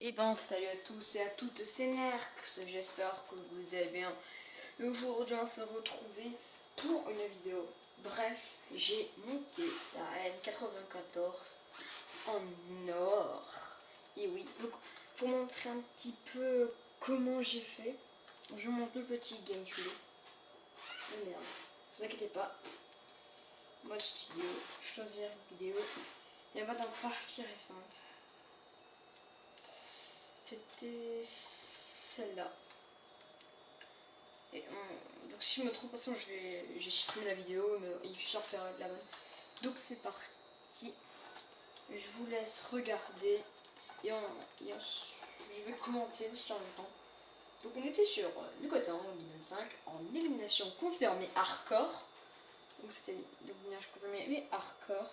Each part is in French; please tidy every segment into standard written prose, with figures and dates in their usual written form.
Et ben salut à tous et à toutes, c'est Nerx, j'espère que vous allez bien. Aujourd'hui on s'est retrouvé pour une vidéo. Bref, j'ai monté la N94 en or. Et oui, donc pour montrer un petit peu comment j'ai fait, je monte le petit gameplay. Oh merde, ne vous inquiétez pas. Mode studio, choisir une vidéo. Et on va dans partie récente. C'était celle-là. Donc si je me trompe, de toute façon j'ai supprimé la vidéo, mais il faut faire de la bonne. Donc c'est parti. Je vous laisse regarder et, je vais commenter sur le temps. Donc on était sur Nucotin en 2025 en élimination confirmée hardcore. Donc c'était l'élimination confirmée mais hardcore.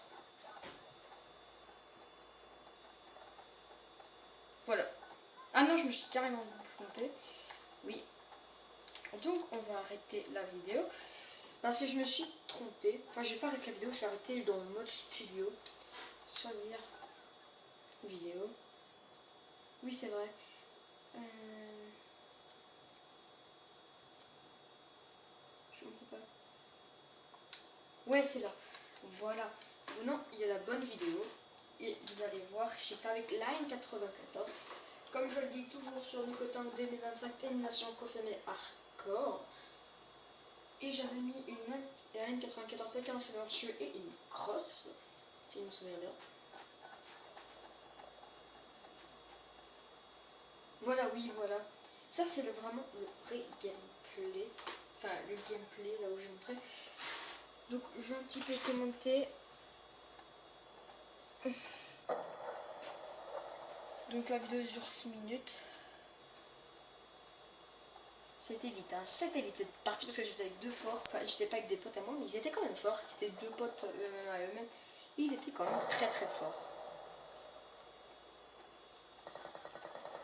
Voilà. Ah non, je me suis carrément trompée. Oui. Donc on va arrêter la vidéo parce que je me suis trompée. Enfin, j'ai pas arrêté la vidéo, j'ai arrêté dans le mode studio. Choisir vidéo. Oui, c'est vrai. Je ne comprends pas. Ouais, c'est là. Voilà. Maintenant, il y a la bonne vidéo. Et vous allez voir, j'étais avec la N94. Comme je le dis toujours sur le Nucotin 2025, élimination confirmée hardcore. Et j'avais mis une N94 silencieux et une crosse, si je me souviens bien. Voilà, oui, voilà. Ça, c'est vraiment le vrai gameplay. Enfin, le gameplay, là où j'ai montré. Donc, je vais un petit peu commenter. Donc, la vidéo dure 6 minutes. C'était vite, hein. C'était vite cette partie parce que j'étais avec deux forts. Enfin, j'étais pas avec des potes à moi, mais ils étaient quand même forts. C'était deux potes eux-mêmes à eux-mêmes. Ils étaient quand même très très forts.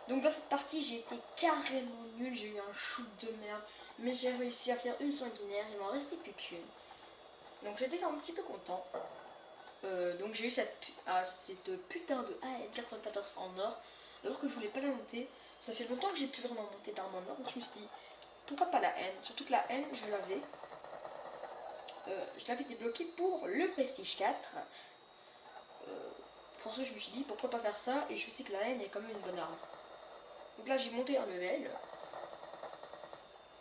Donc dans cette partie, j'ai été carrément nul, j'ai eu un shoot de merde, mais j'ai réussi à faire une sanguinaire, il m'en restait plus qu'une. Donc j'étais quand même un petit peu content. Donc j'ai eu cette putain de AN94 en or, alors que je voulais pas la monter. Ça fait longtemps que j'ai plus vraiment monté d'armes en or, donc je me suis dit, pourquoi pas la N? Surtout que la N, je l'avais débloquée pour le Prestige 4. Pour ça, je me suis dit, pourquoi pas faire ça, et je sais que la N est quand même une bonne arme. Donc là, j'ai monté un level.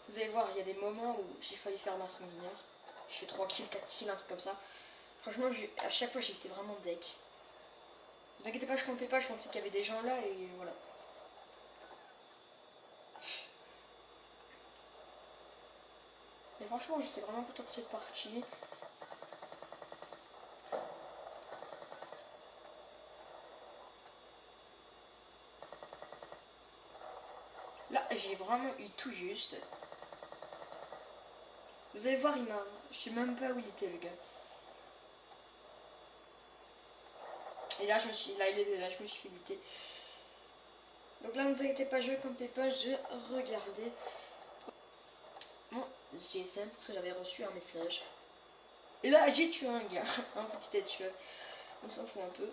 Vous allez voir, il y a des moments où j'ai failli faire ma sanguinaire. Je fais 3 kills, 4 kills, un truc comme ça. Franchement, à chaque fois, j'étais vraiment deck. Vous inquiétez pas, je comptais pas, je pensais qu'il y avait des gens là et voilà. Mais franchement, j'étais vraiment content de cette partie. Là, j'ai vraiment eu tout juste. Vous allez voir, je sais même pas où il était, le gars. Et là, je me suis fait buter. Donc là, ne vous inquiétez pas, je ne comptais pas, je regardais mon GSM parce que j'avais reçu un message. Et là, j'ai tué un gars, un petit tueur. On s'en fout un peu.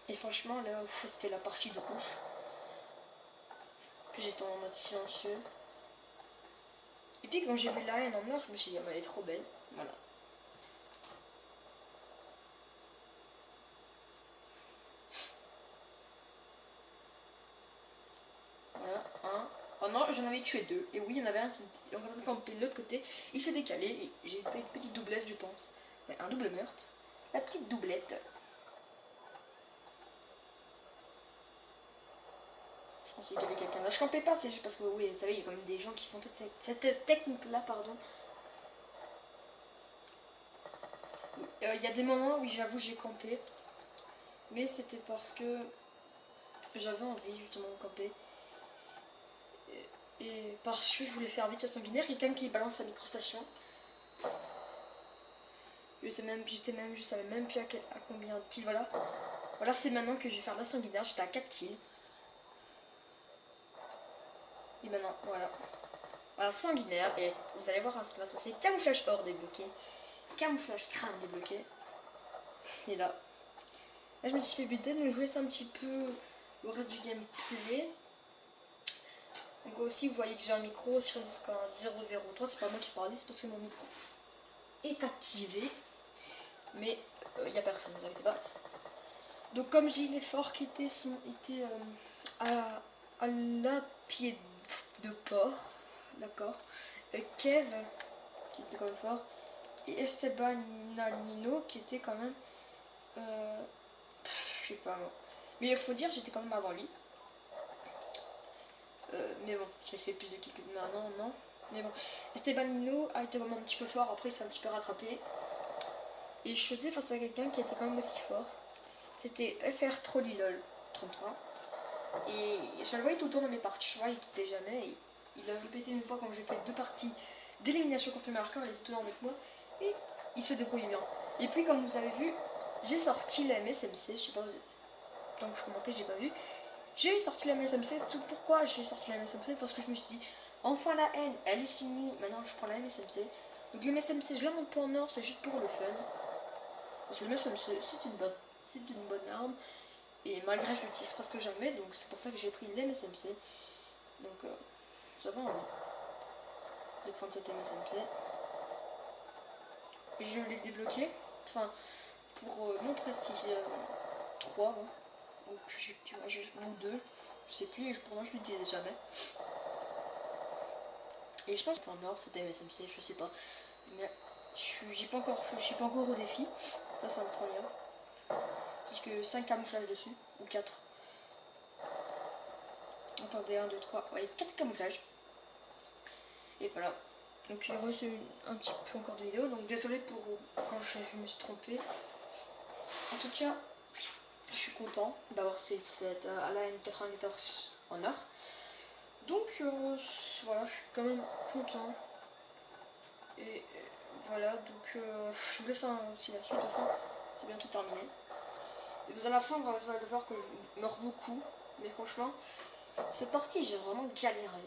Et franchement, là, c'était la partie de ouf. Puis j'étais en mode silencieux. Et puis quand j'ai vu la haine en or, je me suis dit, elle est trop belle. Voilà. Voilà, un. Oh non, j'en avais tué deux. Et oui, il y en avait un qui était en train de camper de l'autre côté. Il s'est décalé et j'ai fait une petite doublette, je pense. Ouais, un double meurtre. La petite doublette. Je pensais qu'il y avait quelqu'un là. Je campais pas, c'est juste parce que oui, vous savez, il y a quand même des gens qui font cette technique-là, pardon. Il y a des moments où j'avoue j'ai campé. Mais c'était parce que j'avais envie justement de camper. Et parce que je voulais faire vite la sanguinaire, il y a quelqu'un qui balance sa microstation. Je savais même plus à combien de kills, voilà. Voilà, c'est maintenant que je vais faire la sanguinaire, j'étais à 4 kills. Et maintenant, voilà. Voilà, sanguinaire, et vous allez voir ce qui va se passer. Camouflage or débloqué. Camouflage crâne débloqué. Et là. Là, je me suis fait buter, donc je vous laisse un petit peu le reste du gameplay. Donc aussi vous voyez que j'ai un micro sur jusqu'à 003, c'est pas moi qui parlais, c'est parce que mon micro est activé. Mais il n'y a personne, ne vous inquiétez pas. Donc comme j'ai les forts qui étaient à la pied de porc, d'accord. Kev qui était quand même fort. Et Estebanino qui était quand même je sais pas moi. Mais il faut dire j'étais quand même avant lui. Mais bon, j'ai fait plus de kills que non. Mais bon, Estebanino a été vraiment un petit peu fort, après il s'est un petit peu rattrapé. Et je faisais face à quelqu'un qui était quand même aussi fort. C'était FR Trollilol 33. Et je le voyais tout le temps dans mes parties, je vois, il quittait jamais. Et il a répété une fois quand j'ai fait 2 parties d'élimination confirmée arcade, il était tout le temps avec moi. Et il se débrouille bien. Et puis comme vous avez vu, j'ai sorti la MSMC, je sais pas, donc je commentais, j'ai pas vu. J'ai sorti la MSMC, tout pourquoi j'ai sorti la MSMC, parce que je me suis dit, enfin la haine, elle est finie, maintenant je prends la MSMC. Donc la MSMC, je la monte pas en or, c'est juste pour le fun. Parce que le MSMC, c'est une bonne arme. Et malgré je l'utilise presque jamais, donc c'est pour ça que j'ai pris l'MSMC. Donc ça va, hein, de prendre cette MSMC. Je l'ai débloqué, enfin pour mon prestige 3, hein. Donc ou 2, je sais plus, et pour moi je l'utilise jamais. Et je pense que c'est en or cette MSMC, je sais pas. Mais je suis pas encore au défi, ça me prend bien. Puisque 5 camouflages dessus, ou 4. Attendez, 1, 2, 3, ouais, 4 camouflages. Et voilà. Donc il reste un petit peu encore de vidéo. Donc désolé pour quand je me suis trompée. En tout cas, je suis content d'avoir cette Alain 94 en or. Donc voilà, je suis quand même content. Et voilà, donc je vous laisse aussi là-dessus. De toute façon, c'est bientôt terminé. Et vous à la fin, vous allez voir que je meurs beaucoup. Mais franchement, cette partie, j'ai vraiment galéré.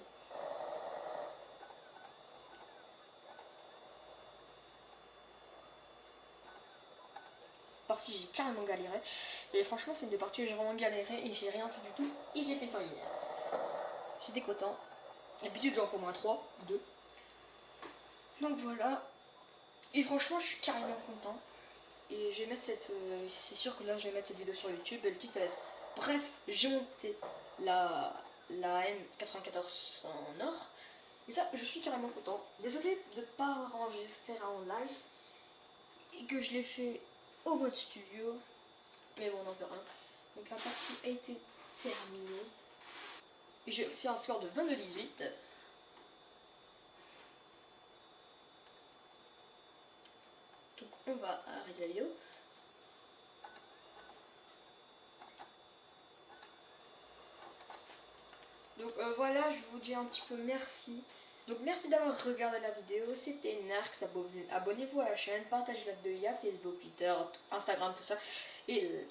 Partie j'ai carrément galéré et franchement c'est une des parties où j'ai vraiment galéré et j'ai rien fait du tout et j'ai fait de sanguinaire. J'étais content. D'habitude j'en fais au moins 3 ou 2. Donc voilà. Et franchement je suis carrément content. Et je vais mettre cette. C'est sûr que là je vais mettre cette vidéo sur YouTube. Et le titre ça va être bref, j'ai monté la N94 en or. Et ça je suis carrément content. Désolé de ne pas enregistrer en live. Et que je l'ai fait au mode studio. Mais bon, on n'en peut rien. Donc la partie a été terminée. Et j'ai fait un score de 22-18. Donc on va arrêter la vidéo. Donc voilà, je vous dis un petit peu merci. Donc merci d'avoir regardé la vidéo. C'était Narx. Abonnez-vous à la chaîne. Partagez la vidéo. Il y a Facebook, Twitter, Instagram, tout ça. Et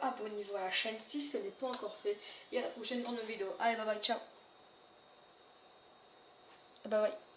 abonnez-vous à la chaîne si ce n'est pas encore fait. Et à la prochaine pour nos vidéos. Allez, bye bye, ciao. Bye bye.